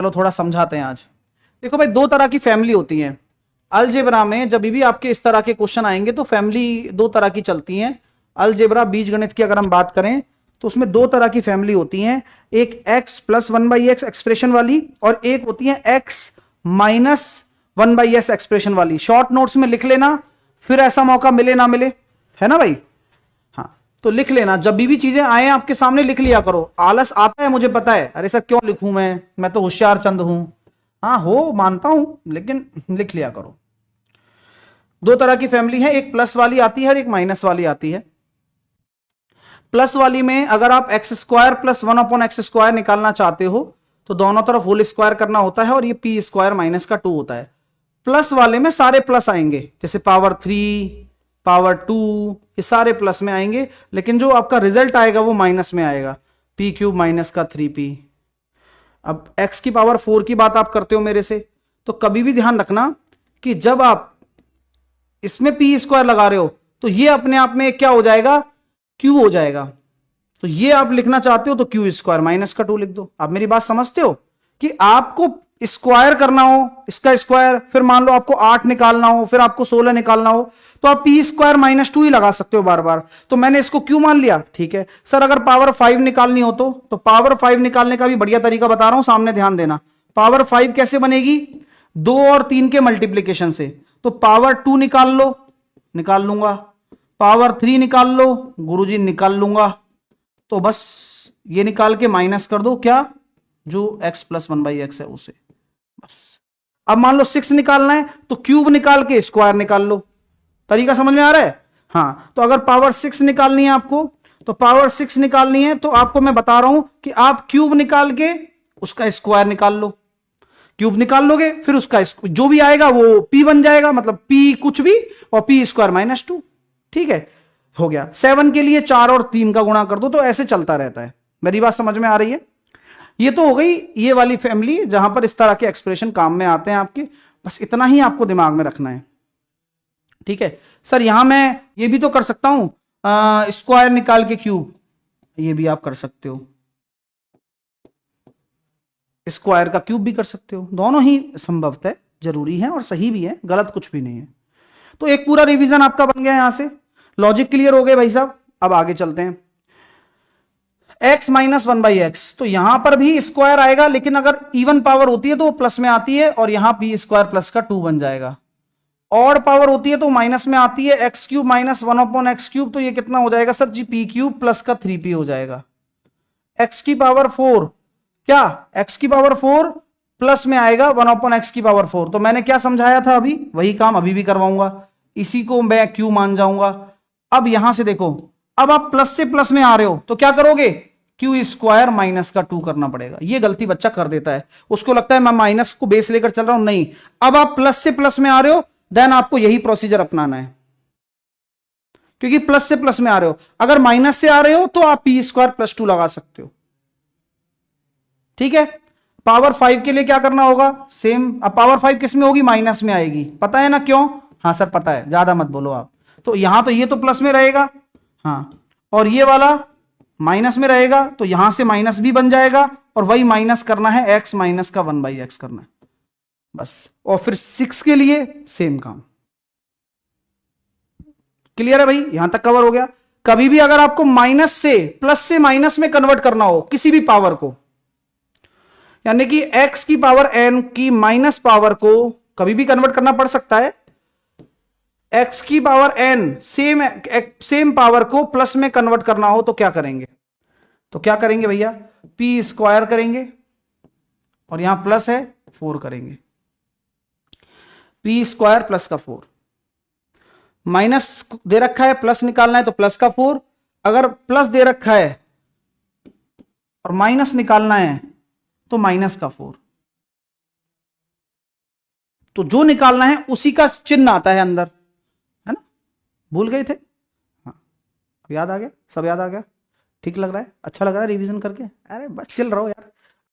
चलो थोड़ा समझाते हैं आज। देखो भाई, दो तरह की फैमिली होती है अलजेब्रा में। जब भी आपके इस तरह के क्वेश्चन आएंगे तो फैमिली दो तरह की चलती हैं। अलजेब्रा बीजगणित की अगर हम बात करें तो उसमें दो तरह की फैमिली होती हैं, एक x प्लस 1/x एक्सप्रेशन वाली और एक होती है x माइनस 1/s एक्सप्रेशन वाली। शॉर्ट नोट्स में लिख लेना, फिर ऐसा मौका मिले ना मिले, है ना भाई। हाँ, तो लिख लेना, जब भी चीजें आए आपके सामने लिख लिया करो। आलस आता है मुझे पता है, अरे सर क्यों लिखूं, मैं तो होशियार चंद हूं। हाँ हो, मानता हूं, लेकिन लिख लिया करो। दो तरह की फैमिली है, एक प्लस वाली आती है और एक माइनस वाली आती है। प्लस वाली में अगर आप एक्स स्क्वायर प्लस 1/x² निकालना चाहते हो तो दोनों तरफ होल स्क्वायर करना होता है और ये पी स्क्वायर माइनस का 2 होता है। प्लस वाले में सारे प्लस आएंगे, जैसे पावर 3, पावर 2, ये सारे प्लस में आएंगे, लेकिन जो आपका रिजल्ट आएगा वो माइनस में आएगा, p³ माइनस का 3p। अब x की पावर 4 की बात आप करते हो मेरे से, तो कभी भी ध्यान रखना कि जब आप इसमें p² लगा रहे हो तो ये अपने आप में क्या हो जाएगा, q हो जाएगा। तो ये आप लिखना चाहते हो तो q² माइनस का 2 लिख दो। आप मेरी बात समझते हो कि आपको स्क्वायर करना हो इसका स्क्वायर, फिर मान लो आपको 8 निकालना हो, फिर आपको 16 निकालना हो, तो आप p² माइनस 2 ही लगा सकते हो बार बार। तो मैंने इसको q मान लिया, ठीक है सर। अगर पावर 5 निकालनी हो तो पावर 5 निकालने का भी बढ़िया तरीका बता रहा हूं, सामने ध्यान देना। पावर 5 कैसे बनेगी, 2 और 3 के मल्टीप्लीकेशन से। तो पावर 2 निकाल लो, निकाल लूंगा। पावर 3 निकाल लो, गुरुजी निकाल लूंगा। तो बस ये निकाल के माइनस कर दो, क्या, जो x प्लस 1/x है उसे, बस। अब मान लो 6 निकालना है तो क्यूब निकाल के स्क्वायर निकाल लो। तरीका समझ में आ रहा है। हाँ, तो अगर पावर 6 निकालनी है आपको, तो पावर 6 निकालनी है तो आपको मैं बता रहा हूं कि आप क्यूब निकाल के उसका स्क्वायर निकाल लो। क्यूब निकाल लोगे, फिर उसका जो भी आएगा वो p बन जाएगा, मतलब p कुछ भी और p² माइनस 2, ठीक है, हो गया। 7 के लिए 4 और 3 का गुणा कर दो, तो ऐसे चलता रहता है। मेरी बात समझ में आ रही है। ये तो हो गई ये वाली फैमिली जहां पर इस तरह के एक्सप्रेशन काम में आते हैं आपके। बस इतना ही आपको दिमाग में रखना है, ठीक है। सर यहां मैं ये भी तो कर सकता हूं, स्क्वायर निकाल के क्यूब, ये भी आप कर सकते हो। स्क्वायर का क्यूब भी कर सकते हो, दोनों ही संभवतः जरूरी है और सही भी है, गलत कुछ भी नहीं है। तो एक पूरा रिवीजन आपका बन गया, यहां से लॉजिक क्लियर हो गए भाई साहब। अब आगे चलते हैं। x माइनस 1/x, तो यहां पर भी स्क्वायर आएगा, लेकिन अगर इवन पावर होती है तो वो प्लस में आती है और यहां p² प्लस का 2 बन जाएगा। ऑड पावर होती है तो माइनस में आती है, x³ माइनस 1/x³, तो ये कितना हो जाएगा सर जी, p³ प्लस का 3p हो जाएगा। x की पावर 4, क्या x की पावर 4 प्लस में आएगा 1/x की पावर 4। तो मैंने क्या समझाया था अभी, वही काम अभी भी करवाऊंगा, इसी को मैं q मान जाऊंगा। अब यहां से देखो, अब आप प्लस से प्लस में आ रहे हो तो क्या करोगे, q² माइनस का 2 करना पड़ेगा। ये गलती बच्चा कर देता है, उसको लगता है मैं माइनस को बेस लेकर चल रहा हूं, नहीं। अब आप प्लस से प्लस में आ रहे हो, देन आपको यही प्रोसीजर अपनाना है, क्योंकि प्लस से प्लस में आ रहे हो। अगर माइनस से आ रहे हो तो आप p² प्लस 2 लगा सकते हो, ठीक है। पावर 5 के लिए क्या करना होगा, सेम। अब पावर 5 किस में होगी, माइनस में आएगी, पता है ना क्यों, हाँ सर पता है, ज्यादा मत बोलो आप। तो यहां तो ये तो प्लस में रहेगा, हाँ, और ये वाला माइनस में रहेगा, तो यहां से माइनस भी बन जाएगा, और वही माइनस करना है, x माइनस का 1/x करना है, बस। और फिर 6 के लिए सेम काम। क्लियर है भाई, यहां तक कवर हो गया। कभी भी अगर आपको माइनस से प्लस से माइनस में कन्वर्ट करना हो किसी भी पावर को, यानी कि x की पावर n की माइनस पावर को कभी भी कन्वर्ट करना पड़ सकता है, x की पावर n सेम पावर को प्लस में कन्वर्ट करना हो तो क्या करेंगे, तो क्या करेंगे भैया, p² करेंगे, और यहां प्लस है 4 करेंगे, p² प्लस का 4। माइनस दे रखा है, प्लस निकालना है तो प्लस का 4। अगर प्लस दे रखा है और माइनस निकालना है तो माइनस का 4। तो जो निकालना है उसी का चिन्ह आता है अंदर, है ना, भूल गए थे, हाँ याद आ गया, सब याद आ गया, ठीक लग रहा है, अच्छा लग रहा है रिवीजन करके, अरे बस चिल रहो यार।